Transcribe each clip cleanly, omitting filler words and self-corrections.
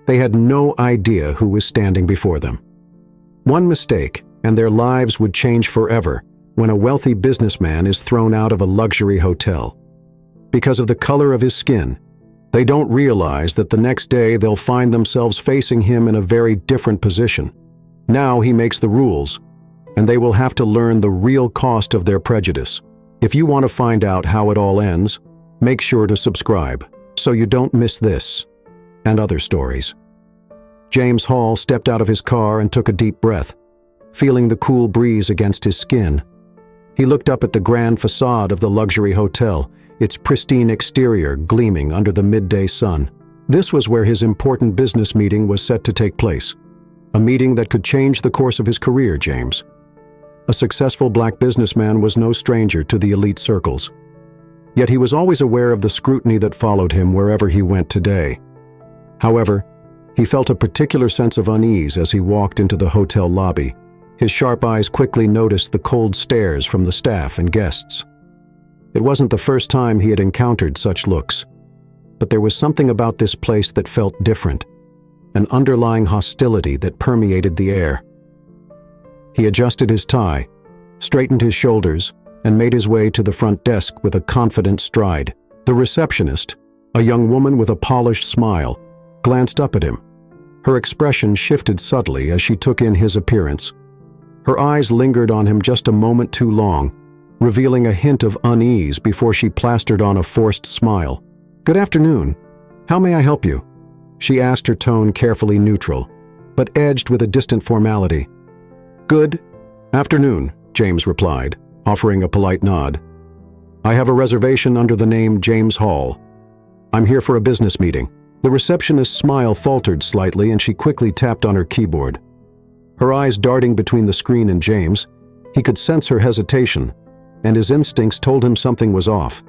They had no idea who was standing before them. One mistake, and their lives would change forever when a wealthy businessman is thrown out of a luxury hotel. Because of the color of his skin, they don't realize that the next day they'll find themselves facing him in a very different position. Now he makes the rules, and they will have to learn the real cost of their prejudice. If you want to find out how it all ends, make sure to subscribe so you don't miss this and other stories. James Hall stepped out of his car and took a deep breath, feeling the cool breeze against his skin. He looked up at the grand facade of the luxury hotel, its pristine exterior gleaming under the midday sun. This was where his important business meeting was set to take place. A meeting that could change the course of his career, James. A successful black businessman was no stranger to the elite circles. Yet he was always aware of the scrutiny that followed him wherever he went today. However, he felt a particular sense of unease as he walked into the hotel lobby. His sharp eyes quickly noticed the cold stares from the staff and guests. It wasn't the first time he had encountered such looks, but there was something about this place that felt different, an underlying hostility that permeated the air. He adjusted his tie, straightened his shoulders, and made his way to the front desk with a confident stride. The receptionist, a young woman with a polished smile, glanced up at him. Her expression shifted subtly as she took in his appearance. Her eyes lingered on him just a moment too long, revealing a hint of unease before she plastered on a forced smile. "Good afternoon. How may I help you?" she asked, her tone carefully neutral, but edged with a distant formality. "Good afternoon," James replied, offering a polite nod. "I have a reservation under the name James Hall. I'm here for a business meeting." The receptionist's smile faltered slightly and she quickly tapped on her keyboard. Her eyes darting between the screen and James, he could sense her hesitation, and his instincts told him something was off.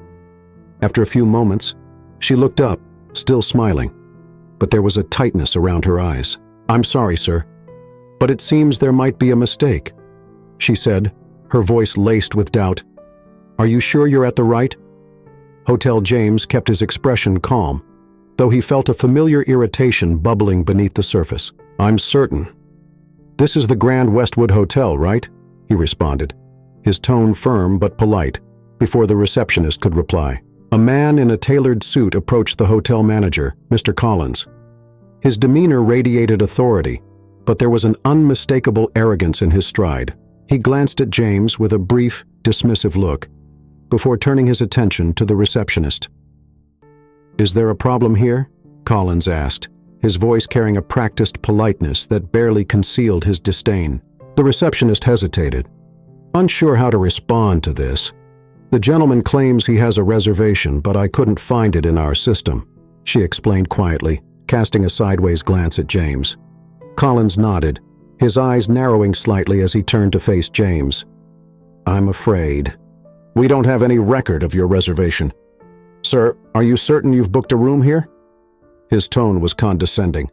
After a few moments, she looked up, still smiling, but there was a tightness around her eyes. "I'm sorry, sir, but it seems there might be a mistake," she said, her voice laced with doubt. "Are you sure you're at the right?" Hotel James kept his expression calm, though he felt a familiar irritation bubbling beneath the surface. "I'm certain. This is the Grand Westwood Hotel, right?" he responded, his tone firm but polite, before the receptionist could reply. A man in a tailored suit approached the hotel manager, Mr. Collins. His demeanor radiated authority, but there was an unmistakable arrogance in his stride. He glanced at James with a brief, dismissive look, before turning his attention to the receptionist. "Is there a problem here?" Collins asked, his voice carrying a practiced politeness that barely concealed his disdain. The receptionist hesitated, unsure how to respond to this. "The gentleman claims he has a reservation, but I couldn't find it in our system," she explained quietly, casting a sideways glance at James. Collins nodded, his eyes narrowing slightly as he turned to face James. "I'm afraid we don't have any record of your reservation. Sir, are you certain you've booked a room here?" His tone was condescending,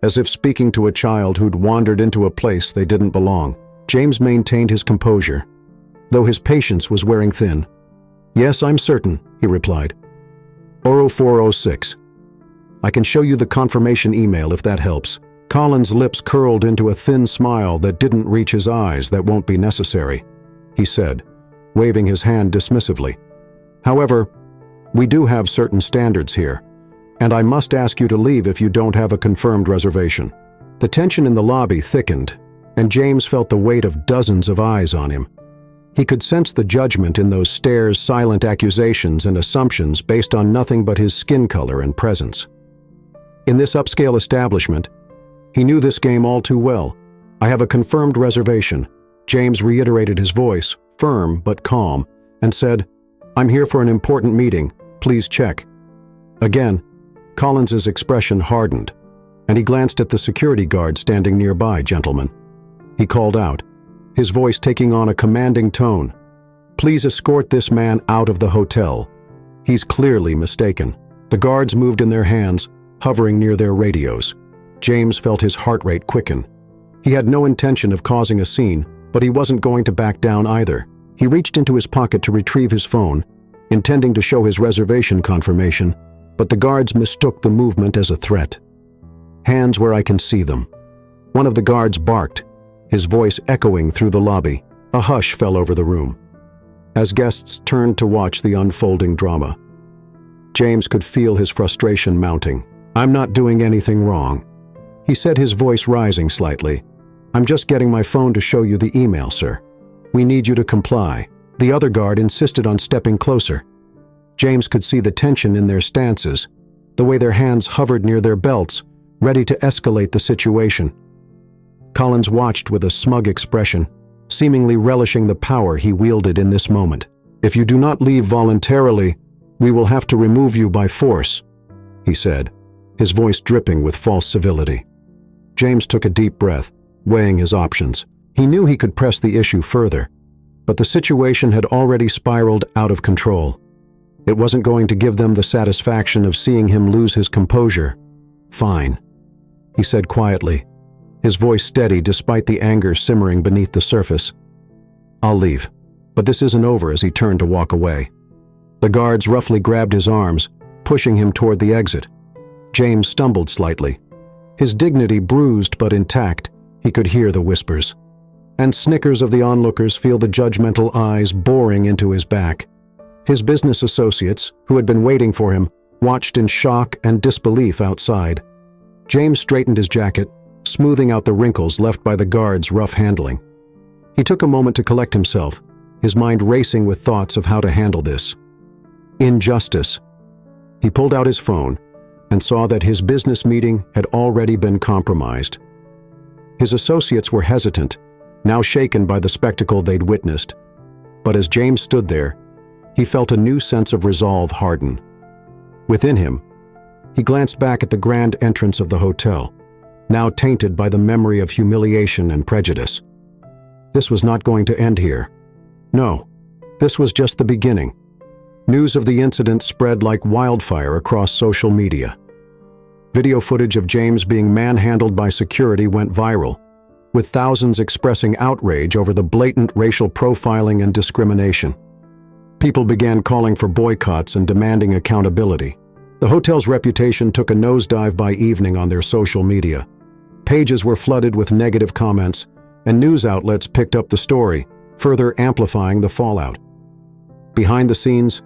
as if speaking to a child who'd wandered into a place they didn't belong. James maintained his composure, though his patience was wearing thin. "Yes, I'm certain," he replied. 00406. "I can show you the confirmation email if that helps." Collins' lips curled into a thin smile that didn't reach his eyes. "That won't be necessary," he said, waving his hand dismissively. "However, we do have certain standards here, and I must ask you to leave if you don't have a confirmed reservation." The tension in the lobby thickened, and James felt the weight of dozens of eyes on him. He could sense the judgment in those stares, silent accusations and assumptions based on nothing but his skin color and presence. In this upscale establishment, he knew this game all too well. "I have a confirmed reservation," James reiterated, his voice, firm but calm, and said, "I'm here for an important meeting. Please check." Again, Collins's expression hardened, and he glanced at the security guard standing nearby. "Gentlemen," he called out, his voice taking on a commanding tone, "please escort this man out of the hotel. He's clearly mistaken." The guards moved in their hands, hovering near their radios. James felt his heart rate quicken. He had no intention of causing a scene, but he wasn't going to back down either. He reached into his pocket to retrieve his phone, intending to show his reservation confirmation, but the guards mistook the movement as a threat. Hands where I can see them." One of the guards barked, his voice echoing through the lobby. A hush fell over the room, as guests turned to watch the unfolding drama. James could feel his frustration mounting. "I'm not doing anything wrong," he said, his voice rising slightly. "I'm just getting my phone to show you the email, sir. We need you to comply." The other guard insisted on stepping closer. James could see the tension in their stances, the way their hands hovered near their belts, ready to escalate the situation. Collins watched with a smug expression, seemingly relishing the power he wielded in this moment. "If you do not leave voluntarily, we will have to remove you by force," he said, his voice dripping with false civility. James took a deep breath, weighing his options. He knew he could press the issue further, but the situation had already spiraled out of control. It wasn't going to give them the satisfaction of seeing him lose his composure. "Fine," he said quietly, his voice steady despite the anger simmering beneath the surface. "I'll leave, but this isn't over," as he turned to walk away. The guards roughly grabbed his arms, pushing him toward the exit. James stumbled slightly. His dignity bruised but intact, he could hear the whispers. And snickers of the onlookers feel the judgmental eyes boring into his back. His business associates, who had been waiting for him, watched in shock and disbelief outside. James straightened his jacket, smoothing out the wrinkles left by the guards' rough handling. He took a moment to collect himself, his mind racing with thoughts of how to handle this. Injustice. He pulled out his phone and saw that his business meeting had already been compromised. His associates were hesitant, now shaken by the spectacle they'd witnessed. But as James stood there, he felt a new sense of resolve harden. Within him, he glanced back at the grand entrance of the hotel, now tainted by the memory of humiliation and prejudice. This was not going to end here. No, this was just the beginning. News of the incident spread like wildfire across social media. Video footage of James being manhandled by security went viral, with thousands expressing outrage over the blatant racial profiling and discrimination. People began calling for boycotts and demanding accountability. The hotel's reputation took a nosedive by evening on their social media. Pages were flooded with negative comments, and news outlets picked up the story, further amplifying the fallout. Behind the scenes,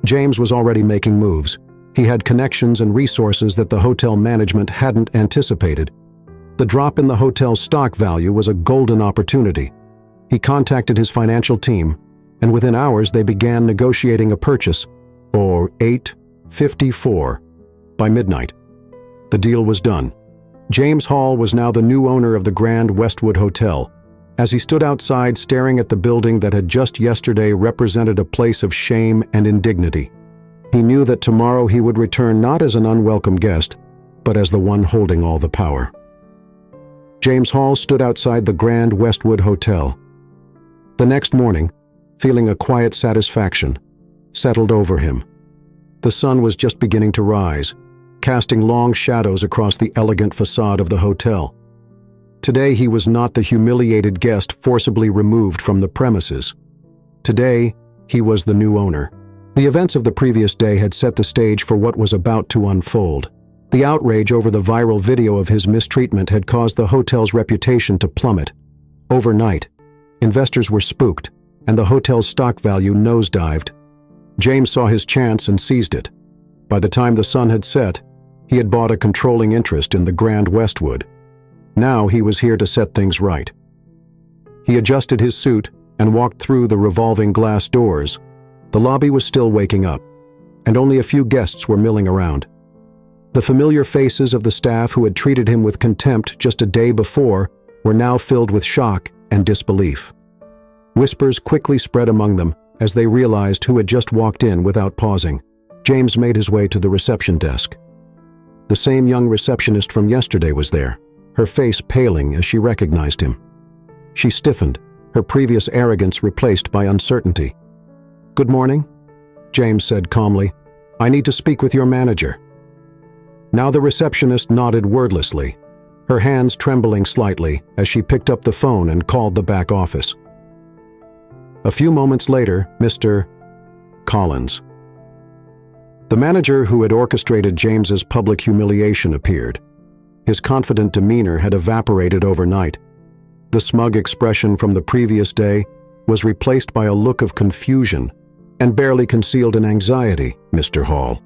James was already making moves. He had connections and resources that the hotel management hadn't anticipated. The drop in the hotel's stock value was a golden opportunity. He contacted his financial team, and within hours they began negotiating a purchase, or 8:54, by midnight. The deal was done. James Hall was now the new owner of the Grand Westwood Hotel. As he stood outside staring at the building that had just yesterday represented a place of shame and indignity, he knew that tomorrow he would return not as an unwelcome guest, but as the one holding all the power. James Hall stood outside the Grand Westwood Hotel. The next morning, feeling a quiet satisfaction, settled over him. The sun was just beginning to rise, casting long shadows across the elegant facade of the hotel. Today he was not the humiliated guest forcibly removed from the premises. Today, he was the new owner. The events of the previous day had set the stage for what was about to unfold. The outrage over the viral video of his mistreatment had caused the hotel's reputation to plummet. Overnight, investors were spooked, and the hotel's stock value nosedived. James saw his chance and seized it. By the time the sun had set, he had bought a controlling interest in the Grand Westwood. Now he was here to set things right. He adjusted his suit and walked through the revolving glass doors. The lobby was still waking up, and only a few guests were milling around. The familiar faces of the staff who had treated him with contempt just a day before were now filled with shock and disbelief. Whispers quickly spread among them as they realized who had just walked in without pausing. James made his way to the reception desk. The same young receptionist from yesterday was there, her face paling as she recognized him. She stiffened, her previous arrogance replaced by uncertainty. "Good morning," James said calmly. "I need to speak with your manager." Now the receptionist nodded wordlessly, her hands trembling slightly as she picked up the phone and called the back office. A few moments later, Mr. Collins, the manager who had orchestrated James's public humiliation, appeared. His confident demeanor had evaporated overnight. The smug expression from the previous day was replaced by a look of confusion and barely concealed an anxiety. "Mr. Hall."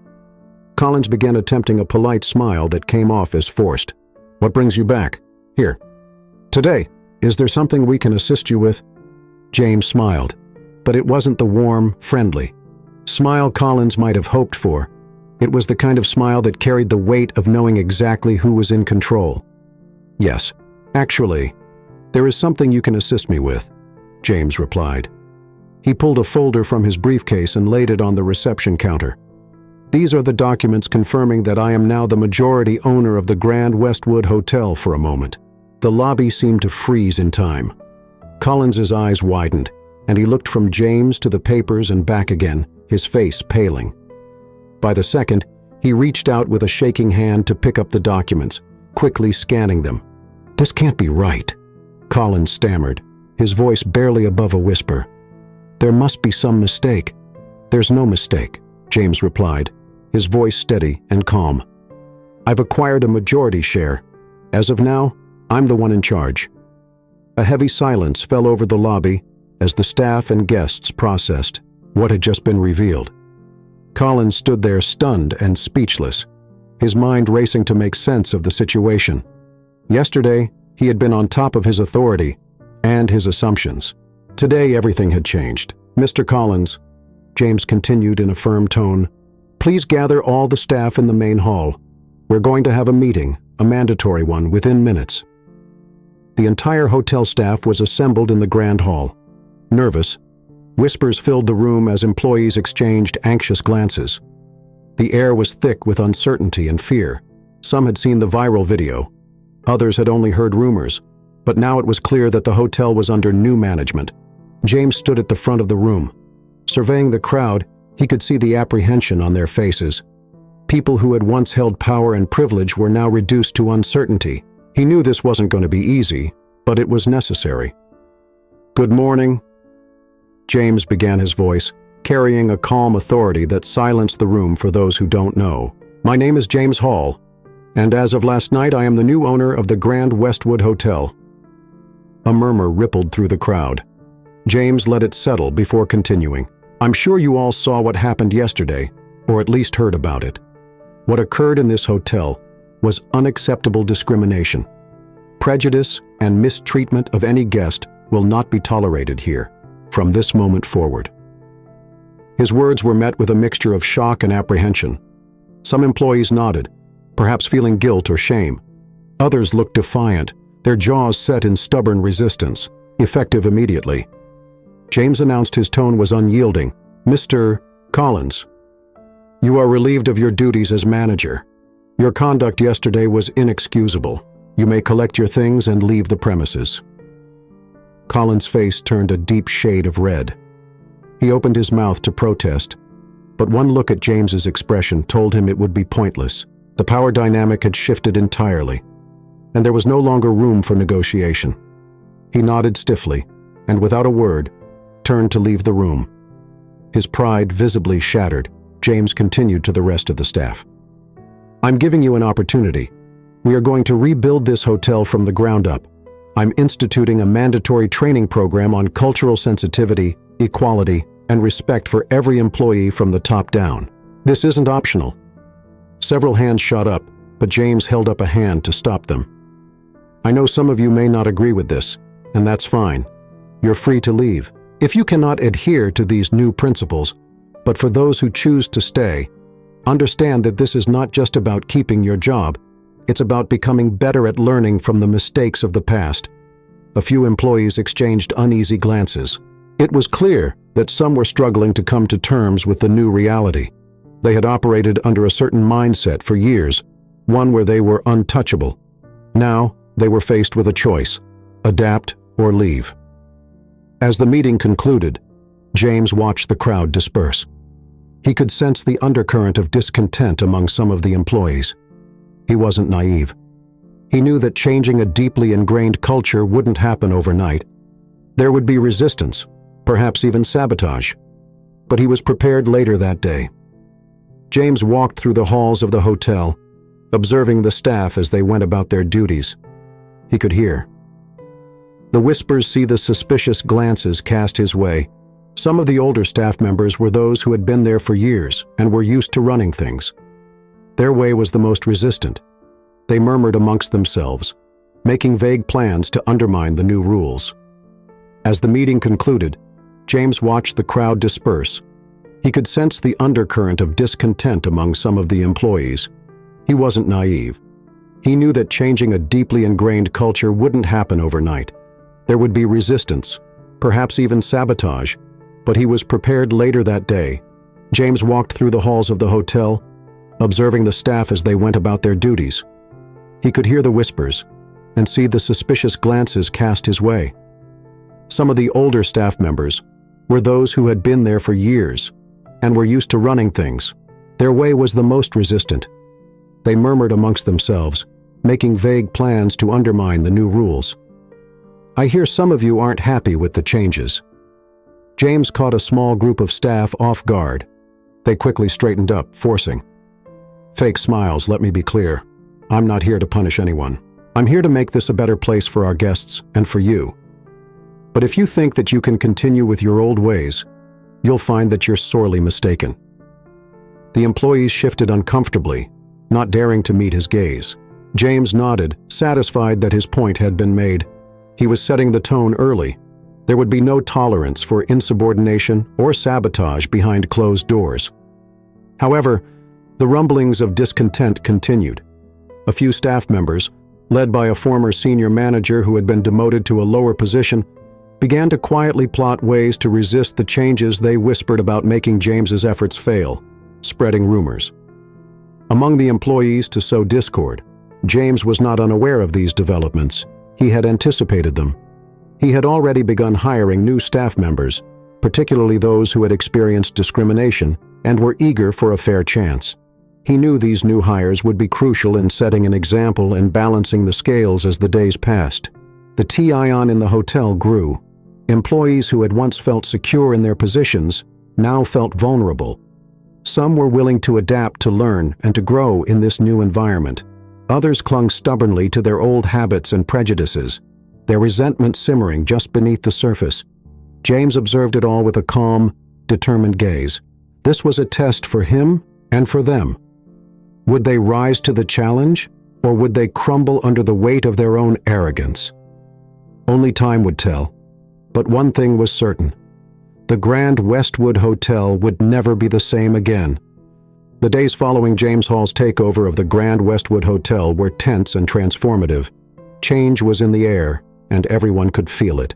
Collins began attempting a polite smile that came off as forced. "What brings you back? Here. Today, is there something we can assist you with?" James smiled, but it wasn't the warm, friendly smile Collins might have hoped for. It was the kind of smile that carried the weight of knowing exactly who was in control. "Yes, actually, there is something you can assist me with," James replied. He pulled a folder from his briefcase and laid it on the reception counter. "These are the documents confirming that I am now the majority owner of the Grand Westwood Hotel." For a moment, the lobby seemed to freeze in time. Collins's eyes widened, and he looked from James to the papers and back again, his face paling. By the second, he reached out with a shaking hand to pick up the documents, quickly scanning them. "This can't be right," Collins stammered, his voice barely above a whisper. "There must be some mistake." "There's no mistake," James replied, his voice steady and calm. "I've acquired a majority share. As of now, I'm the one in charge." A heavy silence fell over the lobby as the staff and guests processed what had just been revealed. Collins stood there stunned and speechless, his mind racing to make sense of the situation. Yesterday, he had been on top of his authority and his assumptions. Today, everything had changed. "Mr. Collins," James continued in a firm tone, "please gather all the staff in the main hall. We're going to have a meeting, a mandatory one, within minutes." The entire hotel staff was assembled in the grand hall. Nervous, whispers filled the room as employees exchanged anxious glances. The air was thick with uncertainty and fear. Some had seen the viral video. Others had only heard rumors. But now it was clear that the hotel was under new management. James stood at the front of the room. Surveying the crowd, he could see the apprehension on their faces. People who had once held power and privilege were now reduced to uncertainty. He knew this wasn't going to be easy, but it was necessary. "Good morning," James began his voice, carrying a calm authority that silenced the room for those who don't know. "My name is James Hall, and as of last night I am the new owner of the Grand Westwood Hotel." A murmur rippled through the crowd. James let it settle before continuing. "I'm sure you all saw what happened yesterday, or at least heard about it. What occurred in this hotel was unacceptable discrimination. Prejudice and mistreatment of any guest will not be tolerated here, from this moment forward." His words were met with a mixture of shock and apprehension. Some employees nodded, perhaps feeling guilt or shame. Others looked defiant, their jaws set in stubborn resistance, effective immediately. James announced his tone was unyielding. "Mr. Collins, you are relieved of your duties as manager. Your conduct yesterday was inexcusable. You may collect your things and leave the premises." Collins' face turned a deep shade of red. He opened his mouth to protest, but one look at James's expression told him it would be pointless. The power dynamic had shifted entirely, and there was no longer room for negotiation. He nodded stiffly, and without a word, turned to leave the room. His pride visibly shattered, James continued to the rest of the staff. "I'm giving you an opportunity. We are going to rebuild this hotel from the ground up. I'm instituting a mandatory training program on cultural sensitivity, equality, and respect for every employee from the top down. This isn't optional." Several hands shot up, but James held up a hand to stop them. "I know some of you may not agree with this, and that's fine. You're free to leave. If you cannot adhere to these new principles, but for those who choose to stay, understand that this is not just about keeping your job, it's about becoming better at learning from the mistakes of the past." A few employees exchanged uneasy glances. It was clear that some were struggling to come to terms with the new reality. They had operated under a certain mindset for years, one where they were untouchable. Now, they were faced with a choice: adapt or leave. As the meeting concluded, James watched the crowd disperse. He could sense the undercurrent of discontent among some of the employees. He wasn't naive. He knew that changing a deeply ingrained culture wouldn't happen overnight. There would be resistance, perhaps even sabotage. But he was prepared later that day. James walked through the halls of the hotel, observing the staff as they went about their duties. He could hear the whispers, see the suspicious glances cast his way. Some of the older staff members were those who had been there for years and were used to running things. Their way was the most resistant. They murmured amongst themselves, making vague plans to undermine the new rules. As the meeting concluded, James watched the crowd disperse. He could sense the undercurrent of discontent among some of the employees. He wasn't naive. He knew that changing a deeply ingrained culture wouldn't happen overnight. There would be resistance, perhaps even sabotage, but he was prepared. Later that day, James walked through the halls of the hotel, observing the staff as they went about their duties. He could hear the whispers and see the suspicious glances cast his way. Some of the older staff members were those who had been there for years and were used to running things. Their way was the most resistant. They murmured amongst themselves, making vague plans to undermine the new rules. "I hear some of you aren't happy with the changes." James caught a small group of staff off guard. They quickly straightened up, forcing fake smiles. "Let me be clear. I'm not here to punish anyone. I'm here to make this a better place for our guests and for you. But if you think that you can continue with your old ways, you'll find that you're sorely mistaken." The employees shifted uncomfortably, not daring to meet his gaze. James nodded, satisfied that his point had been made. He was setting the tone early. There would be no tolerance for insubordination or sabotage behind closed doors. However, the rumblings of discontent continued. A few staff members, led by a former senior manager who had been demoted to a lower position, began to quietly plot ways to resist the changes. They whispered about making James's efforts fail, spreading rumors. Among the employees to sow discord, James was not unaware of these developments. He had anticipated them. He had already begun hiring new staff members, particularly those who had experienced discrimination and were eager for a fair chance. He knew these new hires would be crucial in setting an example and balancing the scales as the days passed. The tension in the hotel grew. Employees who had once felt secure in their positions now felt vulnerable. Some were willing to adapt, to learn, and to grow in this new environment. Others clung stubbornly to their old habits and prejudices, their resentment simmering just beneath the surface. James observed it all with a calm, determined gaze. This was a test for him and for them. Would they rise to the challenge, or would they crumble under the weight of their own arrogance? Only time would tell. But one thing was certain. The Grand Westwood Hotel would never be the same again. The days following James Hall's takeover of the Grand Westwood Hotel were tense and transformative. Change was in the air, and everyone could feel it.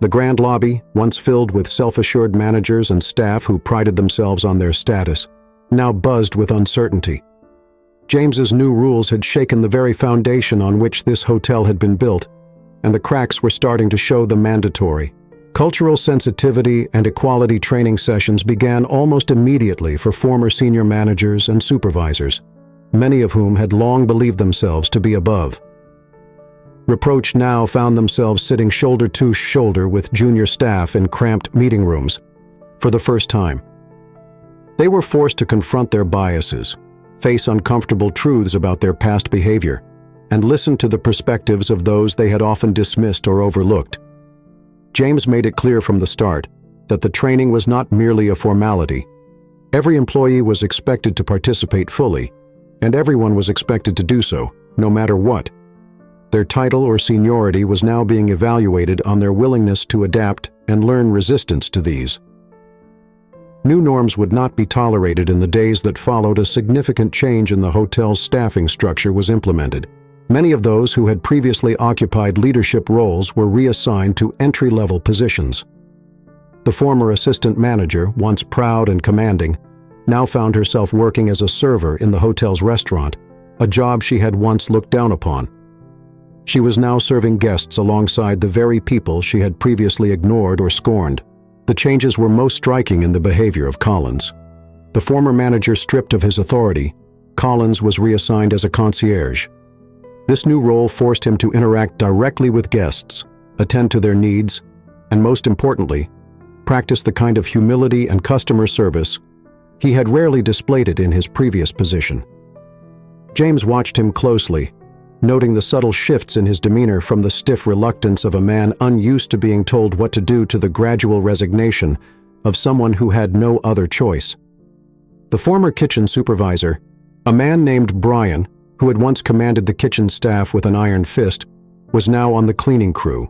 The grand lobby, once filled with self-assured managers and staff who prided themselves on their status, now buzzed with uncertainty. James's new rules had shaken the very foundation on which this hotel had been built, and the cracks were starting to show. The mandatory cultural sensitivity and equality training sessions began almost immediately for former senior managers and supervisors, many of whom had long believed themselves to be above. Reproach now found themselves sitting shoulder to shoulder with junior staff in cramped meeting rooms for the first time. They were forced to confront their biases, face uncomfortable truths about their past behavior, and listen to the perspectives of those they had often dismissed or overlooked. James made it clear from the start that the training was not merely a formality. Every employee was expected to participate fully, and everyone was expected to do so, no matter what. Their title or seniority was now being evaluated on their willingness to adapt and learn resistance to these. New norms would not be tolerated. In the days that followed, a significant change in the hotel's staffing structure was implemented. Many of those who had previously occupied leadership roles were reassigned to entry-level positions. The former assistant manager, once proud and commanding, now found herself working as a server in the hotel's restaurant, a job she had once looked down upon. She was now serving guests alongside the very people she had previously ignored or scorned. The changes were most striking in the behavior of Collins. The former manager stripped of his authority, Collins was reassigned as a concierge. This new role forced him to interact directly with guests, attend to their needs, and most importantly, practice the kind of humility and customer service he had rarely displayed it in his previous position. James watched him closely, noting the subtle shifts in his demeanor from the stiff reluctance of a man unused to being told what to do to the gradual resignation of someone who had no other choice. The former kitchen supervisor, a man named Brian, who had once commanded the kitchen staff with an iron fist, was now on the cleaning crew.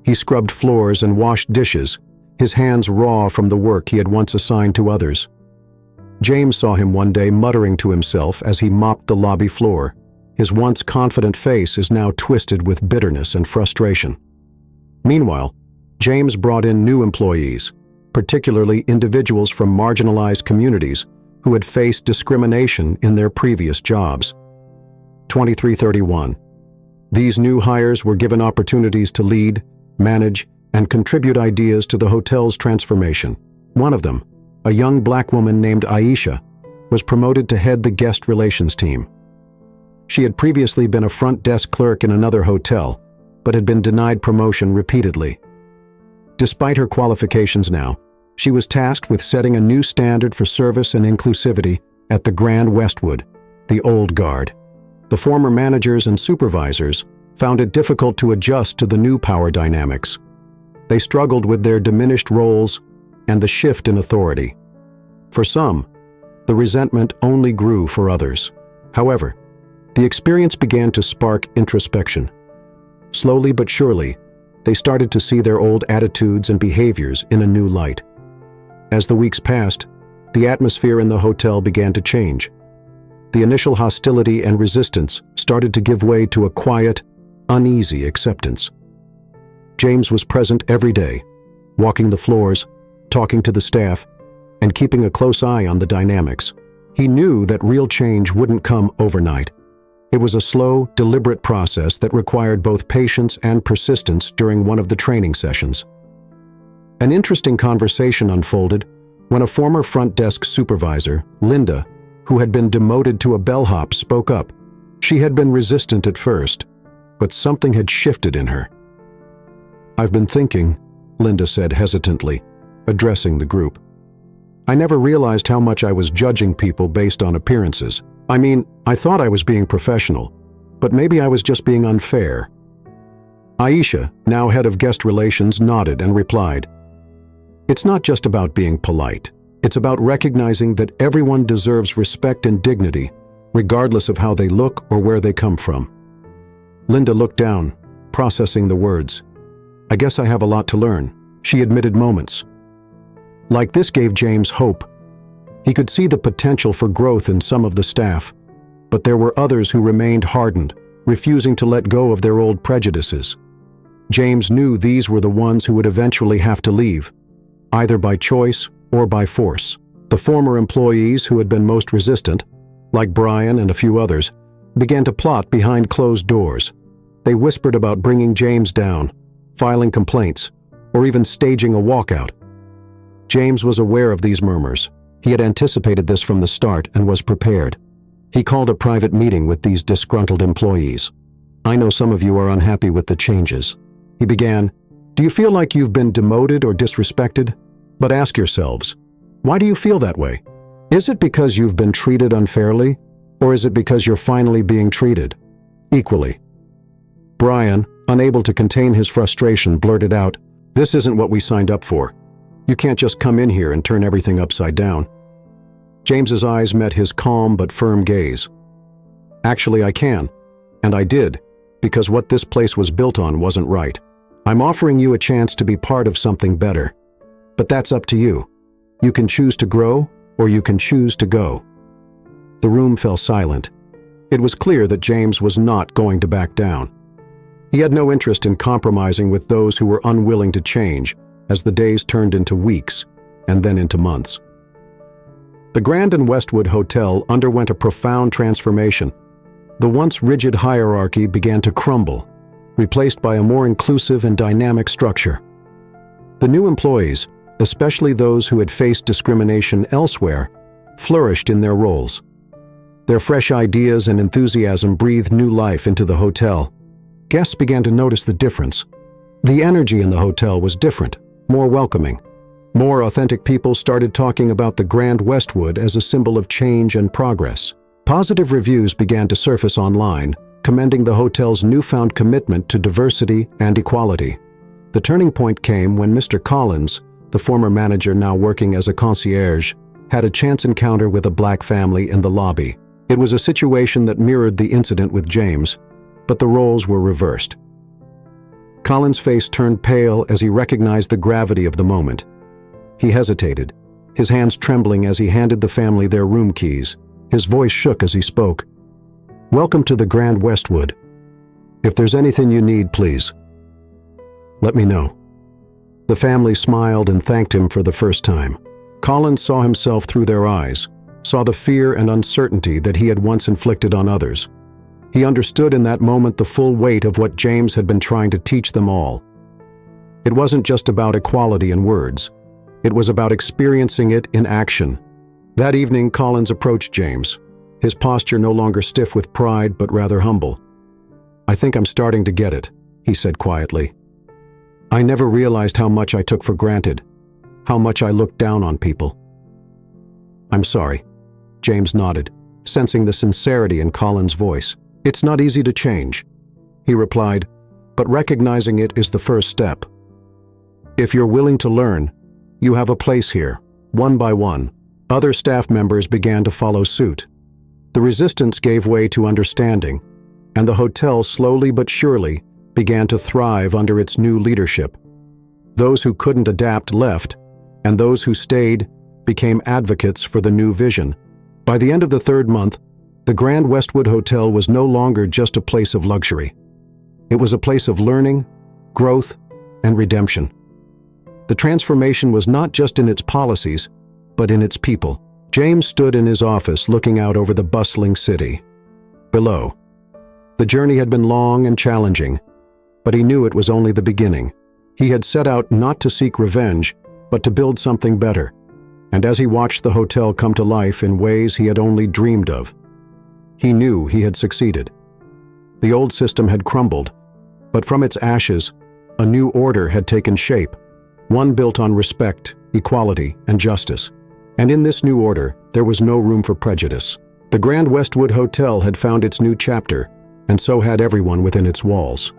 He scrubbed floors and washed dishes, his hands raw from the work he had once assigned to others. James saw him one day muttering to himself as he mopped the lobby floor. His once confident face is now twisted with bitterness and frustration. Meanwhile, James brought in new employees, particularly individuals from marginalized communities who had faced discrimination in their previous jobs. 2331. These new hires were given opportunities to lead, manage, and contribute ideas to the hotel's transformation. One of them, a young black woman named Aisha, was promoted to head the guest relations team. She had previously been a front desk clerk in another hotel, but had been denied promotion repeatedly. Despite her qualifications now, she was tasked with setting a new standard for service and inclusivity at the Grand Westwood, the old guard. The former managers and supervisors found it difficult to adjust to the new power dynamics. They struggled with their diminished roles and the shift in authority. For some, the resentment only grew for others. However, the experience began to spark introspection. Slowly but surely, they started to see their old attitudes and behaviors in a new light. As the weeks passed, the atmosphere in the hotel began to change. The initial hostility and resistance started to give way to a quiet, uneasy acceptance. James was present every day, walking the floors, talking to the staff, and keeping a close eye on the dynamics. He knew that real change wouldn't come overnight. It was a slow, deliberate process that required both patience and persistence during one of the training sessions. An interesting conversation unfolded when a former front desk supervisor, Linda, who had been demoted to a bellhop, spoke up. She had been resistant at first, but something had shifted in her. "I've been thinking," Linda said hesitantly, addressing the group. "I never realized how much I was judging people based on appearances. I mean, I thought I was being professional, but maybe I was just being unfair." Aisha, now head of guest relations, nodded and replied, "It's not just about being polite. It's about recognizing that everyone deserves respect and dignity, regardless of how they look or where they come from." Linda looked down, processing the words. "I guess I have a lot to learn," she admitted moments. Like this gave James hope. He could see the potential for growth in some of the staff, but there were others who remained hardened, refusing to let go of their old prejudices. James knew these were the ones who would eventually have to leave, either by choice or by force. The former employees who had been most resistant, like Brian and a few others, began to plot behind closed doors. They whispered about bringing James down, filing complaints, or even staging a walkout. James was aware of these murmurs. He had anticipated this from the start and was prepared. He called a private meeting with these disgruntled employees. "I know some of you are unhappy with the changes," he began. "Do you feel like you've been demoted or disrespected? But ask yourselves, why do you feel that way? Is it because you've been treated unfairly, or is it because you're finally being treated equally?" Brian, unable to contain his frustration, blurted out, "This isn't what we signed up for. You can't just come in here and turn everything upside down." James's eyes met his calm but firm gaze. "Actually, I can, and I did, because what this place was built on wasn't right. I'm offering you a chance to be part of something better. But that's up to you. You can choose to grow, or you can choose to go." The room fell silent. It was clear that James was not going to back down. He had no interest in compromising with those who were unwilling to change, as the days turned into weeks, and then into months. The Grand and Westwood Hotel underwent a profound transformation. The once rigid hierarchy began to crumble, replaced by a more inclusive and dynamic structure. The new employees, especially those who had faced discrimination elsewhere, flourished in their roles. Their fresh ideas and enthusiasm breathed new life into the hotel. Guests began to notice the difference. The energy in the hotel was different, more welcoming. More authentic people started talking about the Grand Westwood as a symbol of change and progress. Positive reviews began to surface online, commending the hotel's newfound commitment to diversity and equality. The turning point came when Mr. Collins, the former manager now working as a concierge, had a chance encounter with a black family in the lobby. It was a situation that mirrored the incident with James, but the roles were reversed. Collins' face turned pale as he recognized the gravity of the moment. He hesitated, his hands trembling as he handed the family their room keys. His voice shook as he spoke. "Welcome to the Grand Westwood. If there's anything you need, please let me know." The family smiled and thanked him for the first time. Collins saw himself through their eyes, saw the fear and uncertainty that he had once inflicted on others. He understood in that moment the full weight of what James had been trying to teach them all. It wasn't just about equality in words. It was about experiencing it in action. That evening, Collins approached James, his posture no longer stiff with pride but rather humble. "I think I'm starting to get it," he said quietly. "I never realized how much I took for granted, how much I looked down on people." "I'm sorry," James nodded, sensing the sincerity in Collins' voice. "It's not easy to change," he replied, "but recognizing it is the first step. If you're willing to learn, you have a place here." One by one, other staff members began to follow suit. The resistance gave way to understanding, and the hotel slowly but surely began to thrive under its new leadership. Those who couldn't adapt left, and those who stayed became advocates for the new vision. By the end of the third month, the Grand Westwood Hotel was no longer just a place of luxury. It was a place of learning, growth, and redemption. The transformation was not just in its policies, but in its people. James stood in his office looking out over the bustling city. Below, the journey had been long and challenging, but he knew it was only the beginning. He had set out not to seek revenge, but to build something better. And as he watched the hotel come to life in ways he had only dreamed of, he knew he had succeeded. The old system had crumbled, but from its ashes, a new order had taken shape, one built on respect, equality, and justice. And in this new order, there was no room for prejudice. The Grand Westwood Hotel had found its new chapter, and so had everyone within its walls.